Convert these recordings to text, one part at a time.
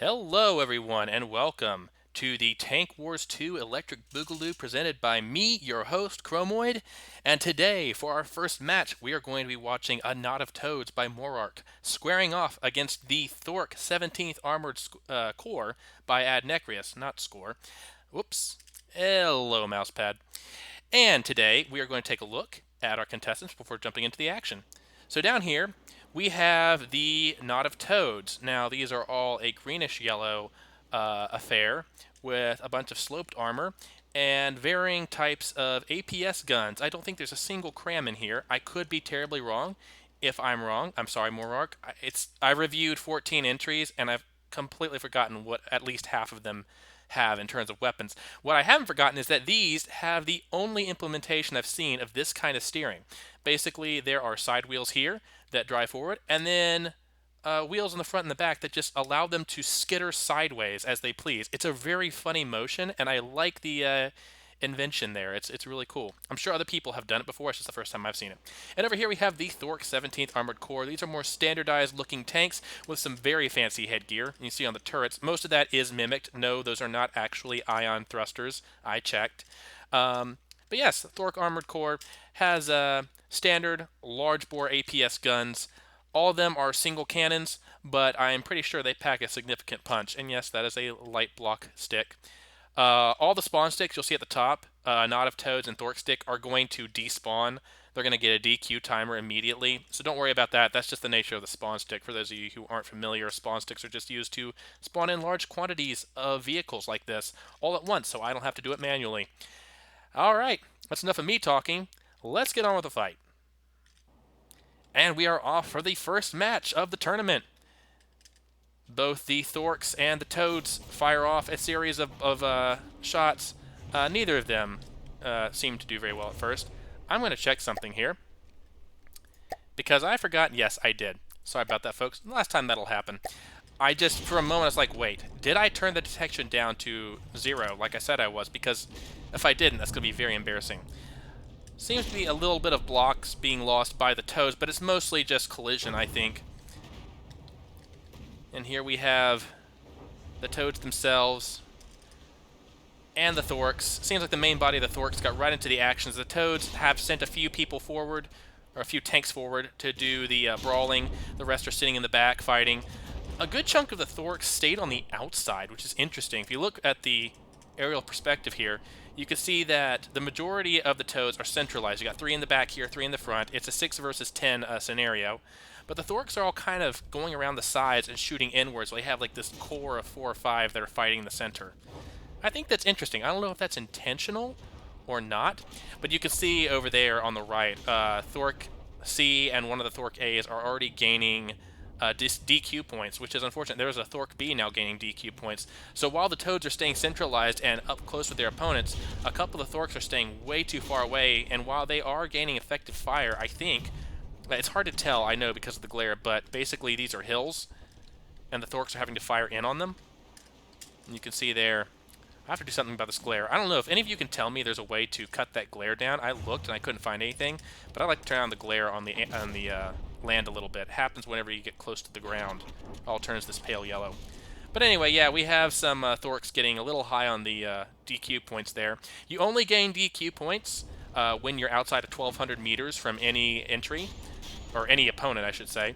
Hello, everyone, and welcome to the Tank Wars 2 Electric Boogaloo presented by me, your host, Chromoid. And today, for our first match, we are going to be watching A Knot of Toads by Mourark, squaring off against the Thork 17th Armored Corps by AdNecrias, not Score. Whoops. Hello, Mousepad. And today, we are going to take a look at our contestants before jumping into the action. So down here, we have the Knot of Toads. Now, these are all a greenish-yellow affair with a bunch of sloped armor and varying types of APS guns. I don't think there's a single cram in here. I could be terribly wrong. If I'm wrong, I'm sorry, Mourark. I reviewed 14 entries, and I've completely forgotten what at least half of them have in terms of weapons. What I haven't forgotten is that these have the only implementation I've seen of this kind of steering. Basically, there are side wheels here that drive forward, and then wheels in the front and the back that just allow them to skitter sideways as they please. It's a very funny motion, and I like the invention there. It's really cool. I'm sure other people have done it before. It's just the first time I've seen it. And over here we have the Thork 17th Armored Corps. These are more standardized looking tanks with some very fancy headgear. You see on the turrets, most of that is mimicked. No, those are not actually ion thrusters. I checked. But yes, the Thork Armored Corps has standard large bore APS guns. All of them are single cannons, but I'm pretty sure they pack a significant punch. And yes, that is a light block stick. All the spawn sticks you'll see at the top, Knot of Toads and Thork stick, are going to despawn. They're going to get a DQ timer immediately, so don't worry about that. That's just the nature of the spawn stick. For those of you who aren't familiar, spawn sticks are just used to spawn in large quantities of vehicles like this all at once, so I don't have to do it manually. All right, that's enough of me talking. Let's get on with the fight. And we are off for the first match of the tournament. Both the Thorks and the Toads fire off a series of shots. Neither of them seem to do very well at first. I'm going to check something here, because I forgot. Yes, I did. Sorry about that, folks. Last time that'll happen. I just, for a moment, I was like, wait, did I turn the detection down to 0 like I said I was? Because if I didn't, that's going to be very embarrassing. Seems to be a little bit of blocks being lost by the Toads, but it's mostly just collision, I think. And here we have the Toads themselves and the Thorks. Seems like the main body of the Thorks got right into the actions. The Toads have sent a few people forward, or a few tanks forward, to do the brawling. The rest are sitting in the back fighting. A good chunk of the Thorks stayed on the outside, which is interesting. If you look at the aerial perspective here, you can see that the majority of the Toads are centralized. You got 3 in the back here, 3 in the front. It's a 6 versus 10 scenario. But the Thorks are all kind of going around the sides and shooting inwards. So they have like this core of 4 or 5 that are fighting in the center. I think that's interesting. I don't know if that's intentional or not, but you can see over there on the right, Thork C and one of the Thork A's are already gaining DQ points, which is unfortunate. There's a Thork B now gaining DQ points. So while the Toads are staying centralized and up close with their opponents, a couple of the Thorks are staying way too far away, and while they are gaining effective fire, I think, it's hard to tell, I know, because of the glare, but basically these are hills, and the Thorks are having to fire in on them. And you can see there, I have to do something about this glare. I don't know if any of you can tell me there's a way to cut that glare down. I looked and I couldn't find anything, but I like to turn on the glare on the land a little bit. It happens whenever you get close to the ground. It all turns this pale yellow. But anyway, yeah, we have some Thorks getting a little high on the DQ points there. You only gain DQ points when you're outside of 1,200 meters from any entry, or any opponent, I should say.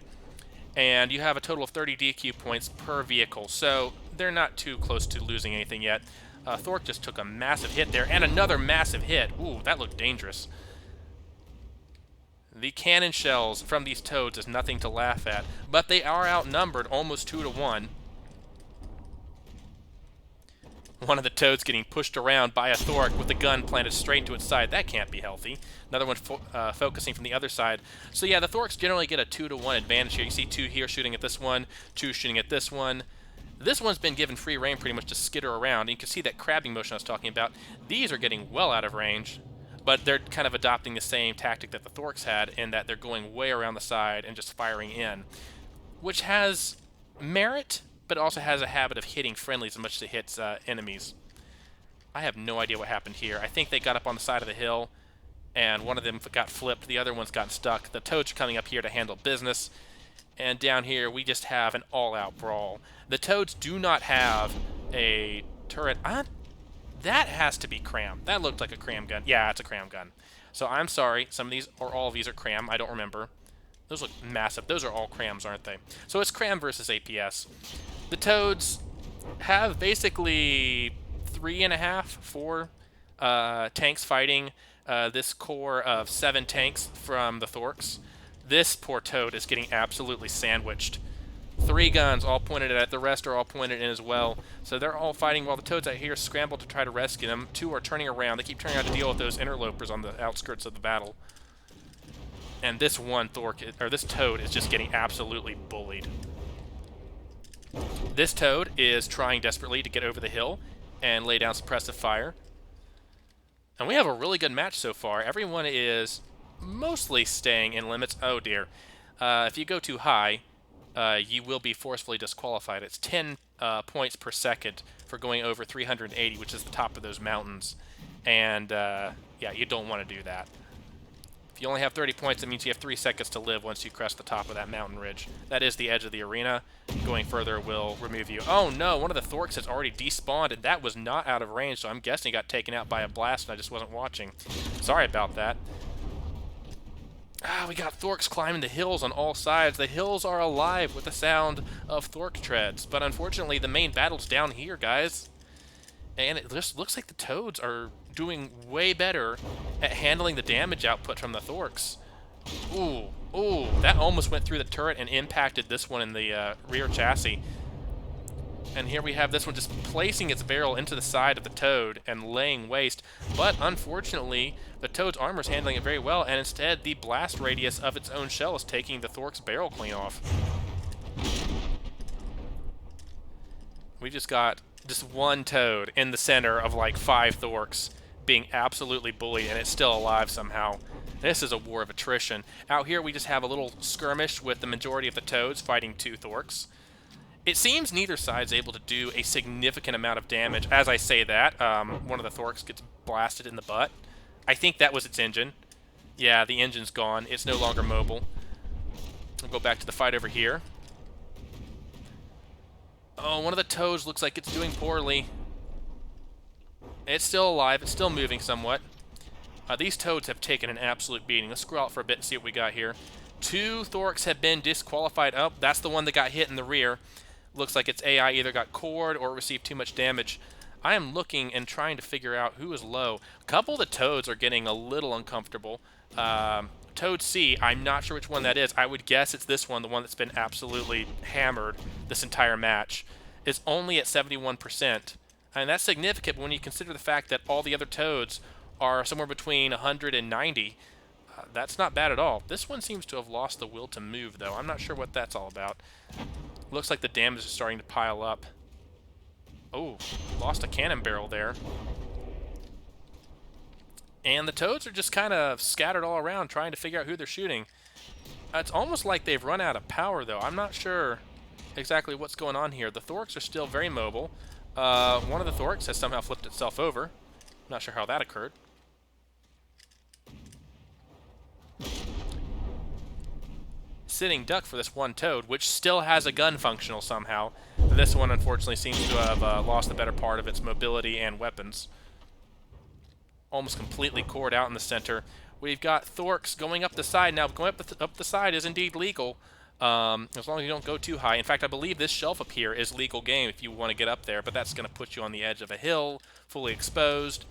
And you have a total of 30 DQ points per vehicle, so they're not too close to losing anything yet. Thork just took a massive hit there, and another massive hit. Ooh, that looked dangerous. The cannon shells from these Toads is nothing to laugh at, but they are outnumbered almost 2 to 1. One of the Toads getting pushed around by a Thork with the gun planted straight into its side. That can't be healthy. Another one focusing from the other side. So yeah, the Thorks generally get a 2 to 1 advantage here. You see 2 here shooting at this one, 2 shooting at this one. This one's been given free reign pretty much to skitter around. And you can see that crabbing motion I was talking about. These are getting well out of range, but they're kind of adopting the same tactic that the Thorks had, in that they're going way around the side and just firing in, which has merit, but also has a habit of hitting friendlies as much as it hits enemies. I have no idea what happened here. I think they got up on the side of the hill, and one of them got flipped. The other one's got stuck. The Toads are coming up here to handle business. And down here, we just have an all-out brawl. The Toads do not have a turret. That has to be cram. That looked like a cram gun. Yeah, it's a cram gun. So I'm sorry. Some of these, or all of these, are cram. I don't remember. Those look massive. Those are all crams, aren't they? So it's cram versus APS. The Toads have basically 3.5, 4 tanks fighting this core of 7 tanks from the Thorks. This poor Toad is getting absolutely sandwiched. 3 guns all pointed at it. The rest are all pointed in as well. So they're all fighting while the Toads out here scramble to try to rescue them. 2 are turning around. They keep turning around to deal with those interlopers on the outskirts of the battle. And this one Thork, or this Toad, is just getting absolutely bullied. This Toad is trying desperately to get over the hill and lay down suppressive fire. And we have a really good match so far. Everyone is mostly staying in limits. Oh dear. If you go too high, you will be forcefully disqualified. It's 10 points per second for going over 380, which is the top of those mountains. And yeah, you don't want to do that. If you only have 30 points, it means you have 3 seconds to live once you crest the top of that mountain ridge. That is the edge of the arena. Going further will remove you. Oh no, one of the Thorks has already despawned, and that was not out of range, so I'm guessing he got taken out by a blast and I just wasn't watching. Sorry about that. We got Thorks climbing the hills on all sides. The hills are alive with the sound of Thork treads, but unfortunately the main battle's down here, guys. And it just looks like the Toads are doing way better at handling the damage output from the Thorks. Ooh, that almost went through the turret and impacted this one in the rear chassis. And here we have this one just placing its barrel into the side of the Toad and laying waste. But unfortunately, the Toad's armor is handling it very well, and instead the blast radius of its own shell is taking the Thork's barrel clean off. We just got just one Toad in the center of like 5 Thorks being absolutely bullied, and it's still alive somehow. This is a war of attrition. Out here we just have a little skirmish with the majority of the Toads fighting 2 Thorks. It seems neither side's able to do a significant amount of damage. As I say that, one of the Thorks gets blasted in the butt. I think that was its engine. Yeah, the engine's gone. It's no longer mobile. I'll go back to the fight over here. Oh, one of the Toads looks like it's doing poorly. It's still alive. It's still moving somewhat. These Toads have taken an absolute beating. Let's scroll out for a bit and see what we got here. 2 Thorks have been disqualified. Oh, that's the one that got hit in the rear. Looks like its AI either got cored or received too much damage. I am looking and trying to figure out who is low. A couple of the Toads are getting a little uncomfortable. Toad C, I'm not sure which one that is. I would guess it's this one, the one that's been absolutely hammered this entire match. Is only at 71%. And that's significant when you consider the fact that all the other Toads are somewhere between 100 and 90. That's not bad at all. This one seems to have lost the will to move, though. I'm not sure what that's all about. Looks like the damage is starting to pile up. Oh, lost a cannon barrel there. And the Toads are just kind of scattered all around trying to figure out who they're shooting. It's almost like they've run out of power, though. I'm not sure exactly what's going on here. The Thorks are still very mobile. One of the Thorks has somehow flipped itself over. Not sure how that occurred. Sitting duck for this one Toad, which still has a gun functional somehow. This one, unfortunately, seems to have lost the better part of its mobility and weapons. Almost completely cored out in the center. We've got Thorks going up the side. Now, going up the side is indeed legal, as long as you don't go too high. In fact, I believe this shelf up here is legal game if you want to get up there, but that's going to put you on the edge of a hill, fully exposed.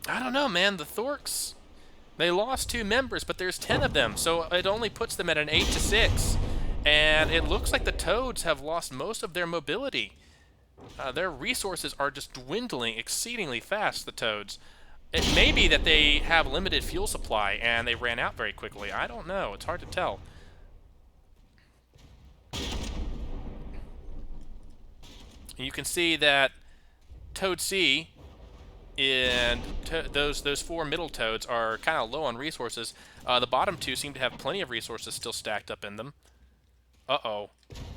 I don't know, man. The Thorks, they lost 2 members, but there's 10 of them, so it only puts them at an 8-6. And it looks like the Toads have lost most of their mobility. Their resources are just dwindling exceedingly fast, the Toads. It may be that they have limited fuel supply and they ran out very quickly. I don't know. It's hard to tell. You can see that Toad C and those 4 middle Toads are kind of low on resources. The bottom 2 seem to have plenty of resources still stacked up in them. Uh-oh.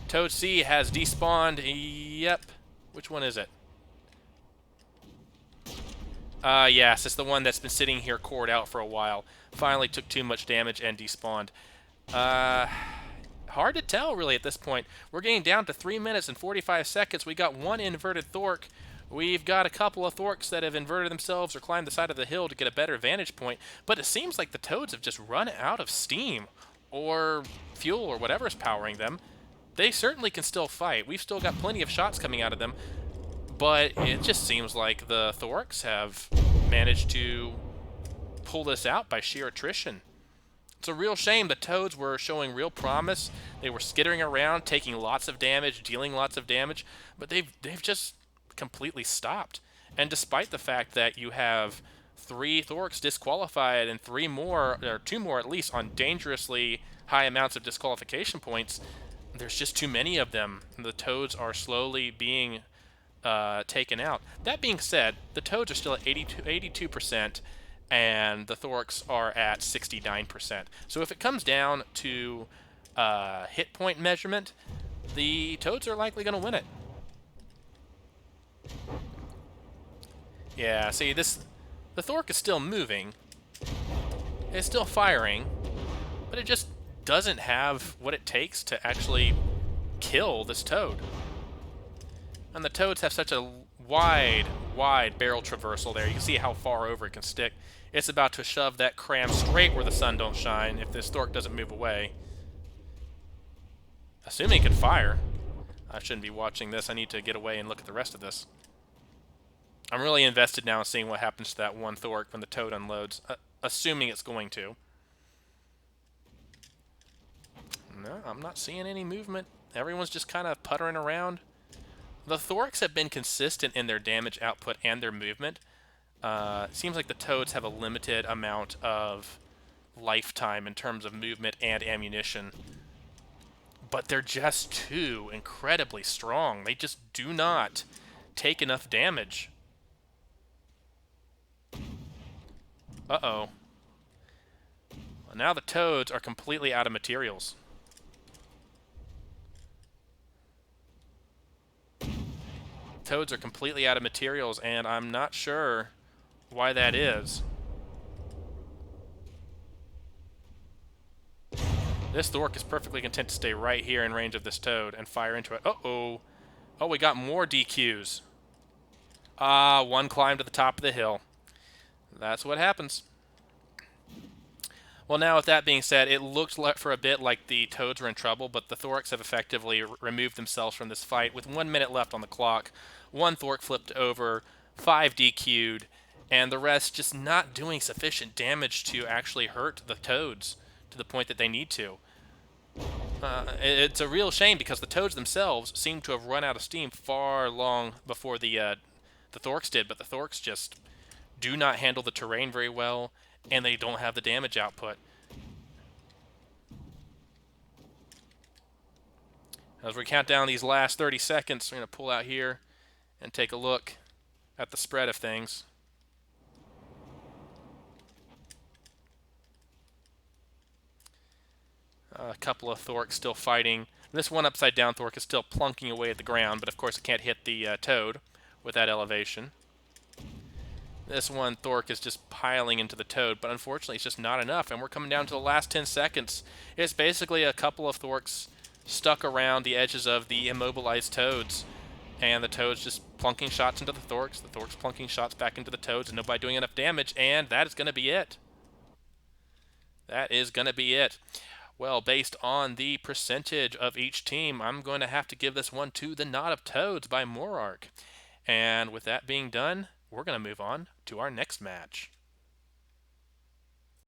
Toad C has despawned. Yep. Which one is it? Yes, it's the one that's been sitting here cored out for a while. Finally took too much damage and despawned. hard to tell really at this point. We're getting down to 3 minutes and 45 seconds. We got one inverted Thork. We've got a couple of Thorks that have inverted themselves or climbed the side of the hill to get a better vantage point, but it seems like the Toads have just run out of steam or fuel or whatever's powering them. They certainly can still fight. We've still got plenty of shots coming out of them, but it just seems like the Thorks have managed to pull this out by sheer attrition. It's a real shame. The Toads were showing real promise. They were skittering around, taking lots of damage, dealing lots of damage, but they've just completely stopped. And despite the fact that you have 3 Thorks disqualified and 3 more, or 2 more at least, on dangerously high amounts of disqualification points, there's just too many of them. The Toads are slowly being taken out. That being said, the Toads are still at 82%, and the Thorks are at 69%. So if it comes down to hit point measurement, the Toads are likely going to win it. Yeah, see, the Thork is still moving. It's still firing, but it just doesn't have what it takes to actually kill this Toad. And the Toads have such a wide barrel traversal there. You can see how far over it can stick. It's about to shove that cram straight where the sun don't shine if this Thork doesn't move away. Assuming it can fire. I shouldn't be watching this. I need to get away and look at the rest of this. I'm really invested now in seeing what happens to that one Thork when the Toad unloads, assuming it's going to. No, I'm not seeing any movement. Everyone's just kind of puttering around. The Thorks have been consistent in their damage output and their movement. It seems like the Toads have a limited amount of lifetime in terms of movement and ammunition. But they're just too incredibly strong. They just do not take enough damage. Uh-oh. Well, now the Toads are completely out of materials. Toads are completely out of materials, and I'm not sure why that is. This Thork is perfectly content to stay right here in range of this Toad and fire into it. Uh-oh. Oh, we got more DQs. One climb to the top of the hill. That's what happens. Well, now with that being said, it looked for a bit like the Toads were in trouble, but the Thorks have effectively removed themselves from this fight. With 1 minute left on the clock, one Thork flipped over, 5 DQ'd, and the rest just not doing sufficient damage to actually hurt the Toads to the point that they need to. It's a real shame because the Toads themselves seem to have run out of steam far long before the Thorks did, but the Thorks just do not handle the terrain very well, and they don't have the damage output. As we count down these last 30 seconds, we're going to pull out here and take a look at the spread of things. A couple of Thorks still fighting. This one upside down Thork is still plunking away at the ground, but of course it can't hit the Toad with that elevation. This one Thork is just piling into the Toad, but unfortunately it's just not enough, and we're coming down to the last 10 seconds. It's basically a couple of Thorks stuck around the edges of the immobilized Toads, and the Toads just plunking shots into the Thorks plunking shots back into the Toads, and nobody doing enough damage, and that is going to be it. That is going to be it. Well, based on the percentage of each team, I'm going to have to give this one to the Knot of Toads by Mourark. And with that being done, we're going to move on to our next match.